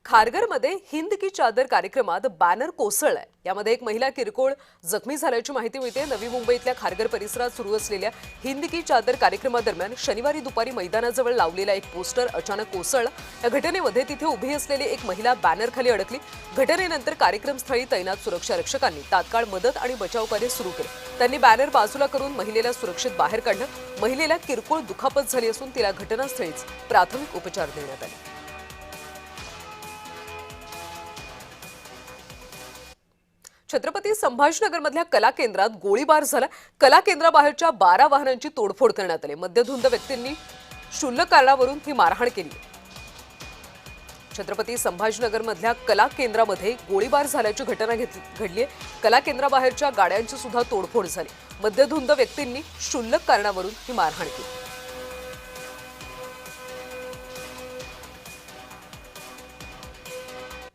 खारघरमध्ये हिंद की चादर कार्यक्रमात बॅनर कोसळलाय। यामध्ये एक महिला किरकोळ जखमी झाल्याची माहिती मिळते। नवी मुंबईतल्या खारघर परिसरात सुरू असलेल्या हिंद की चादर कार्यक्रमादरम्यान शनिवारी दुपारी मैदानाजवळ लावलेला एक पोस्टर अचानक कोसळला। या घटनेमध्ये तिथे उभी असलेली एक महिला बॅनर खाली अडकली। घटनेनंतर कार्यक्रमस्थळी तैनात सुरक्षा रक्षकांनी तात्काळ मदत आणि बचाव कार्य सुरू केले। त्यांनी बॅनर बाजूला करून महिलेला सुरक्षित बाहेर काढलं। महिलेला किरकोळ दुखापत झाली असून तिला घटनास्थळीच प्राथमिक उपचार देण्यात आले। छत्रपती संभाजीनगरमधल्या कला केंद्रात गोळीबार झाला। कला केंद्राबाहेरच्या 12 वाहनांची तोडफोड करण्यात आली। मद्यधुंद व्यक्तींनी क्षुल्लक कारणावरून ही मारहाण केली। छत्रपती संभाजीनगरमधल्या कला केंद्रामध्ये गोळीबार झाल्याची घटना घडली आहे। कला केंद्राबाहेरच्या गाड्यांची सुद्धा तोडफोड झाली। मद्यधुंद व्यक्तींनी क्षुल्लक कारणावरून ही मारहाण केली।